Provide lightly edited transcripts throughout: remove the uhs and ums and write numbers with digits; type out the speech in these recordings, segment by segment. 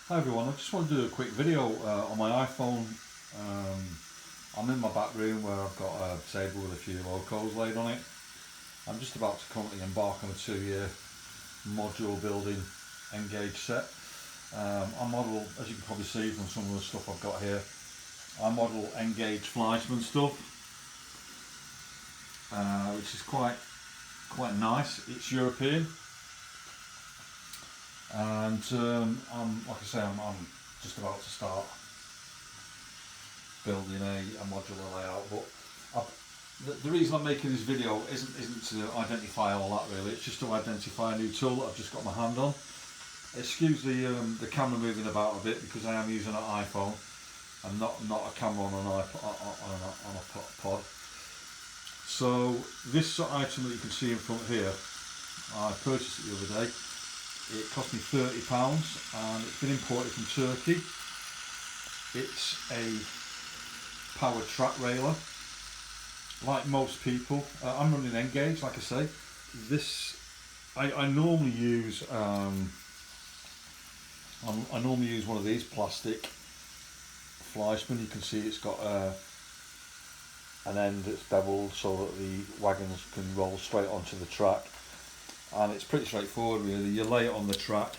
Hi everyone, I just want to do a quick video on my iPhone. I'm in my back room where I've got a table with a few locos laid on it. I'm just about to currently embark on a 2-year module building Engage set. I model, as you can probably see from some of the stuff I've got here, I model Engage Fleischmann stuff, which is quite nice. It's European. And like I say, I'm just about to start building a modular layout. But the reason I'm making this video isn't to identify all that really. It's just to identify a new tool that I've just got my hand on. Excuse the camera moving about a bit because I am using an iPhone and not a camera on an iPod, on a pod. So this item that you can see in front here, I purchased it the other day. It cost me £30 and it's been imported from Turkey. It's a power track railer. Like most people, I'm running Engage, like I say. This I normally use I normally use one of these plastic Fleischmann. You can see it's got an end that's beveled so that the wagons can roll straight onto the track. And it's pretty straightforward really. You lay it on the track,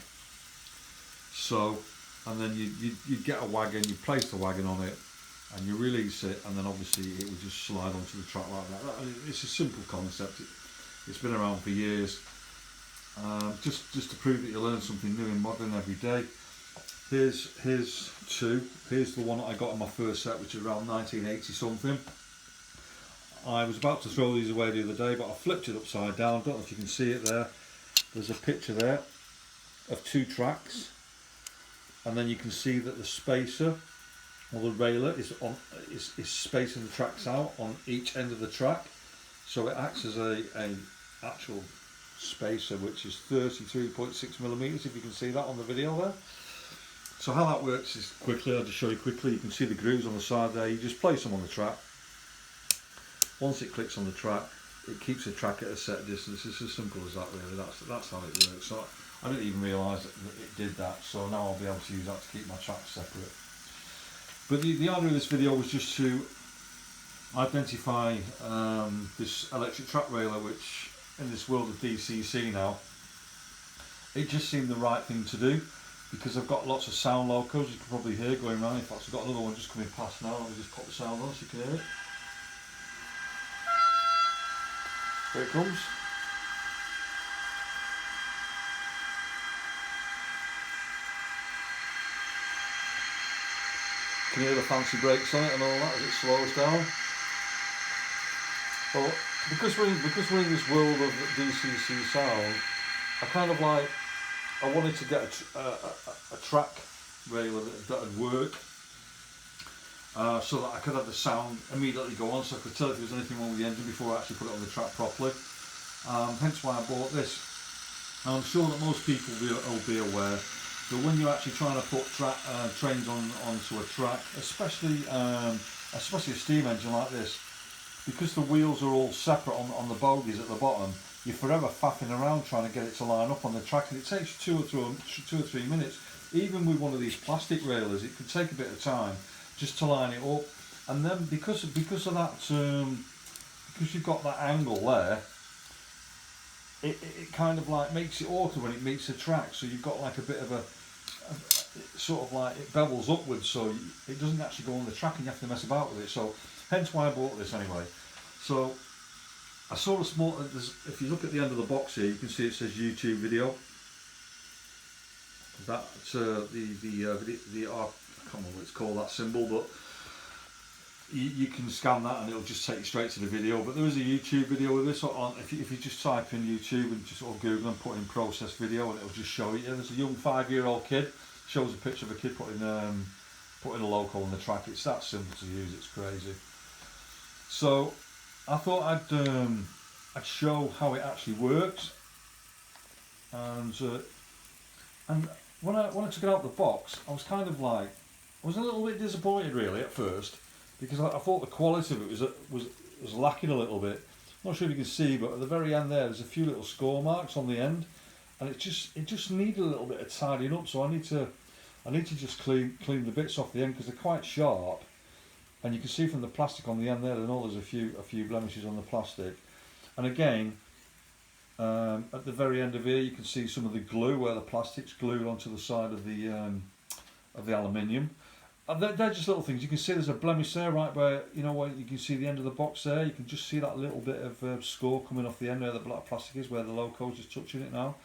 so, and then you get a wagon, you place the wagon on it and you release it, and then obviously it will just slide onto the track like that. It's a simple concept. It's been around for years. Just to prove that you learn something new in modelling every day. Here's two. Here's the one that I got in my first set, which is around 1980 something. I was about to throw these away the other day, but I flipped it upside down. Don't know if you can see it there. There's a picture there of two tracks, and then you can see that the spacer or the railer is spacing the tracks out on each end of the track. So it acts as a actual spacer, which is 33.6 millimeters. If you can see that on the video there. So how that works is quickly. I'll just show you quickly. You can see the grooves on the side there. You just place them on the track. Once it clicks on the track, it keeps the track at a set distance. It's as simple as that really. That's how it works. So I didn't even realise that it did that. So now I'll be able to use that to keep my tracks separate. But the idea of this video was just to identify this electric track railer, which in this world of DCC now, it just seemed the right thing to do, because I've got lots of sound locos you can probably hear going around. In fact, I've got another one just coming past now. I'll just pop the sound on so you can hear it. Here it comes. Can you hear the fancy brakes on it and all that as it slows down? Well, because we're in this world of DCC sound, I wanted to get a track railer that would work, so that I could have the sound immediately go on, so I could tell if there was anything wrong with the engine before I actually put it on the track properly. Hence why I bought this. And I'm sure that most people will be aware that when you're actually trying to put trains onto a track, especially a steam engine like this, because the wheels are all separate on the bogies at the bottom, you're forever faffing around trying to get it to line up on the track, and it takes 2 or 3 minutes. Even with one of these plastic railers, it could take a bit of time just to line it up. And then because of that, because you've got that angle there, it kind of like makes it awkward when it meets the track. So you've got like a bit of a sort of like, it bevels upwards, so it doesn't actually go on the track and you have to mess about with it. So hence why I bought this anyway. So I saw a small, if you look at the end of the box here, you can see it says YouTube video. That's I can't remember what it's called, that symbol, but you can scan that and it'll just take you straight to the video. But there is a YouTube video with this on. If you just type in YouTube and just sort of Google and put in process video, and it'll just show you. There's a young 5-year-old kid, shows a picture of a kid putting a loco on the track. It's that simple to use. It's crazy. So I thought I'd show how it actually works. And when I took it out of the box, I was kind of like, I was a little bit disappointed really at first, because I thought the quality of it was lacking a little bit. I'm not sure if you can see, but at the very end there's a few little score marks on the end, and it just needed a little bit of tidying up. So I need to I need to just clean the bits off the end because they're quite sharp, and you can see from the plastic on the end there. I know there's a few blemishes on the plastic, and again, at the very end of here, you can see some of the glue where the plastic's glued onto the side of the aluminium. And they're just little things. You can see there's a blemish there, right where, you know, where you can see the end of the box there. You can just see that little bit of score coming off the end where the black plastic is, where the logo's just touching it now.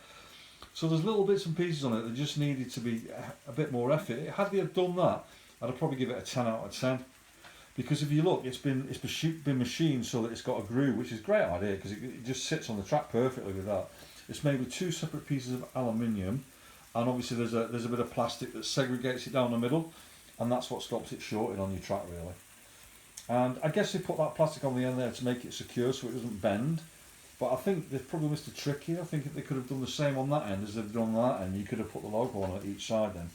So there's little bits and pieces on it that just needed to be a bit more effort. Had they have done that, I'd probably give it a 10 out of 10. Because if you look, it's been machined so that it's got a groove, which is a great idea because it just sits on the track perfectly with that. It's made with two separate pieces of aluminium, and obviously there's a bit of plastic that segregates it down the middle, and that's what stops it shorting on your track really. And I guess they put that plastic on the end there to make it secure so it doesn't bend. But I think they've probably missed a trick here. I think if they could have done the same on that end as they've done on that end, you could have put the logo on at each side then.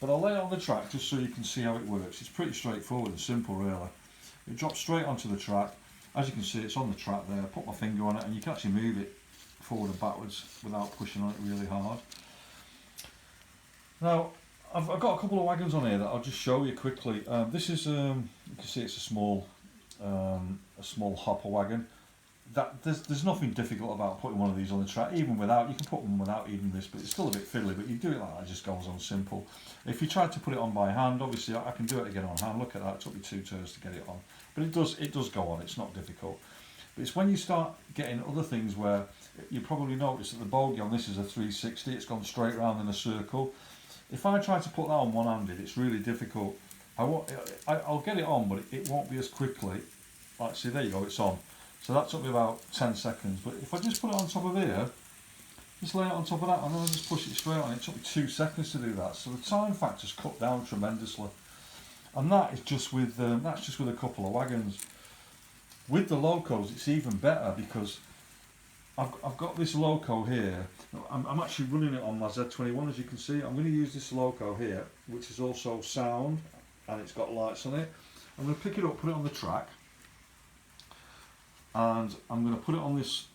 But I'll lay it on the track just so you can see how it works. It's pretty straightforward and simple really. It drops straight onto the track. As you can see, it's on the track there. I put my finger on it and you can actually move it forward and backwards without pushing on it really hard. Now, I've got a couple of wagons on here that I'll just show you quickly. This is, you can see it's a small hopper wagon. There's nothing difficult about putting one of these on the track, even without, you can put them without even this, but it's still a bit fiddly, but you do it like that, it just goes on simple. If you try to put it on by hand, obviously I can do it again on hand, look at that, it took me 2 turns to get it on, but it does go on, it's not difficult. But it's when you start getting other things where you probably notice that the bogey on this is a 360, it's gone straight round in a circle. If I try to put that on one-handed, it's really difficult. I'll get it on, but it won't be as quickly. Like, see, there you go, it's on. So that took me about 10 seconds, but if I just put it on top of here, just lay it on top of that and then I just push it straight on, it took me 2 seconds to do that. So the time factor's cut down tremendously. And that is just with, that's just with a couple of wagons. With the locos it's even better because I've got this loco here. I'm actually running it on my Z21 as you can see. I'm going to use this loco here, which is also sound and it's got lights on it. I'm going to pick it up, put it on the track. And I'm going to put it on this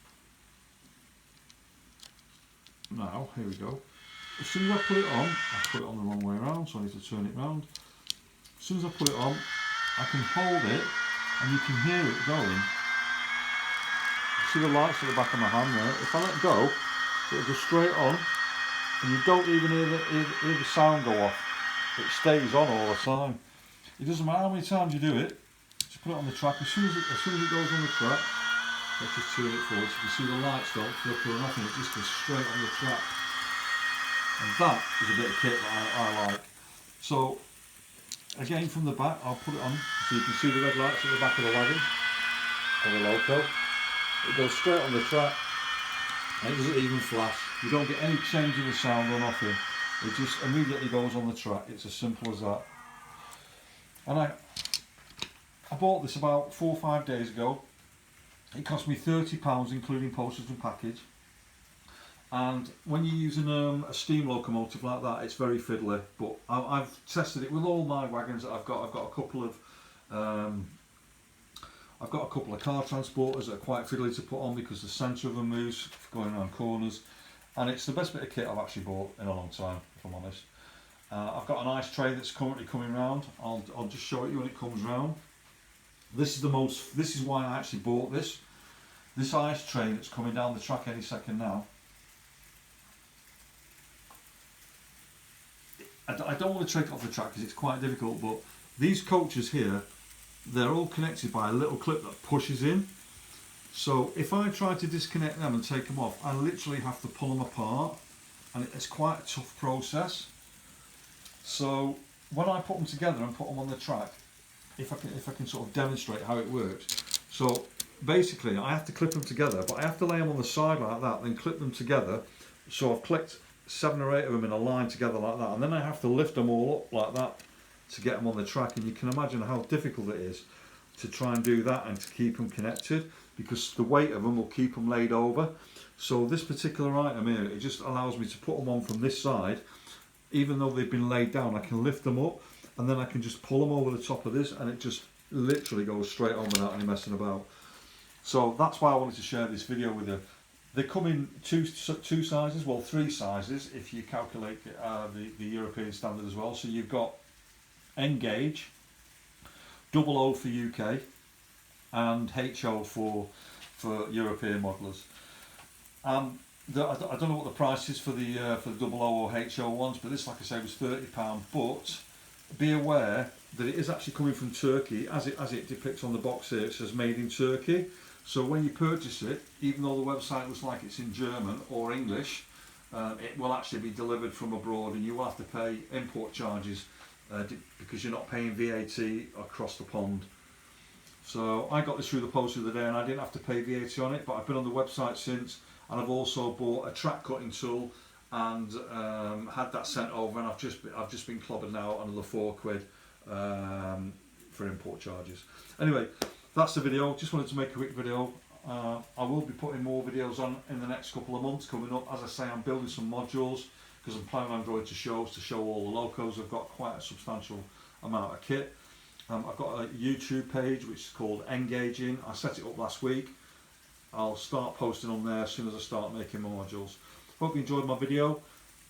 now. Here we go. As soon as I put it on, I put it on the wrong way around, so I need to turn it round. As soon as I put it on, I can hold it and you can hear it going. See the lights at the back of my hand there. If I let go, it'll go straight on and you don't even hear the sound go off. It stays on all the time. It doesn't matter how many times you do it. Just put it on the track. As soon as it goes on the track, let's just turn it forward so you can see the lights don't flicker or nothing, it just goes straight on the track. And that is a bit of kit that I like. So again from the back I'll put it on so you can see the red lights at the back of the wagon or the loco. It goes straight on the track and it doesn't even flash. You don't get any change in the sound or nothing. It just immediately goes on the track. It's as simple as that. And I bought this about 4 or 5 days ago. It cost me £30 including postage and package. And when you're using a steam locomotive like that, it's very fiddly. But I've tested it with all my wagons that I've got. I've got a couple of car transporters that are quite fiddly to put on because the centre of them moves going around corners. And it's the best bit of kit I've actually bought in a long time, if I'm honest. I've got an ice tray that's currently coming round. I'll just show it you when it comes round. This is why I actually bought this ice tray that's coming down the track any second now. I don't want to take it off the track because it's quite difficult, but these coaches here, they're all connected by a little clip that pushes in. So if I try to disconnect them and take them off, I literally have to pull them apart, and it's quite a tough process. So when I put them together and put them on the track, if I can sort of demonstrate how it works. So basically I have to clip them together, but I have to lay them on the side like that, then clip them together. So I've clipped 7 or 8 of them in a line together like that, and then I have to lift them all up like that to get them on the track. And you can imagine how difficult it is to try and do that and to keep them connected, because the weight of them will keep them laid over. So this particular item here, it just allows me to put them on from this side. Even though they've been laid down, I can lift them up and then I can just pull them over the top of this, and it just literally goes straight on without any messing about. So that's why I wanted to share this video with you. They come in two sizes, well, three sizes if you calculate the European standard as well. So you've got N-Gauge, double O for UK, and HO for European modelers. I don't know what the price is for the double O or HO ones, but this, like I say, was £30. But be aware that it is actually coming from Turkey, as it depicts on the box here. It says made in Turkey. So when you purchase it, even though the website looks like it's in German or English, it will actually be delivered from abroad, and you will have to pay import charges because you're not paying VAT across the pond. So I got this through the post the other day, and I didn't have to pay VAT on it, but I've been on the website since, and I've also bought a track cutting tool and had that sent over, and I've just been clobbered now on another £4 for import charges. Anyway, that's the video. Just wanted to make a quick video. I will be putting more videos on in the next couple of months coming up. As I say, I'm building some modules because I'm planning on going to shows to show all the locos. I've got quite a substantial amount of kit. I've got a YouTube page which is called Engaging. I set it up last week. I'll start posting on there as soon as I start making my modules. Hope you enjoyed my video.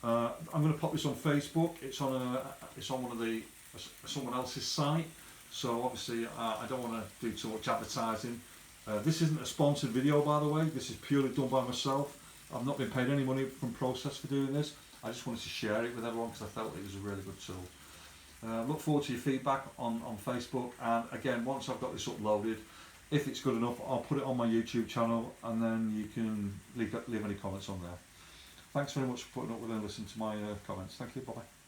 I'm going to pop this on Facebook. It's on one of the someone else's site. So obviously I don't want to do too much advertising. This isn't a sponsored video, by the way. This is purely done by myself. I've not been paid any money from Process for doing this. I just wanted to share it with everyone because I felt it was a really good tool. Look forward to your feedback on Facebook, and again, once I've got this uploaded, if it's good enough, I'll put it on my YouTube channel, and then you can leave any comments on there. Thanks very much for putting up with and listening to my comments. Thank you. Bye bye.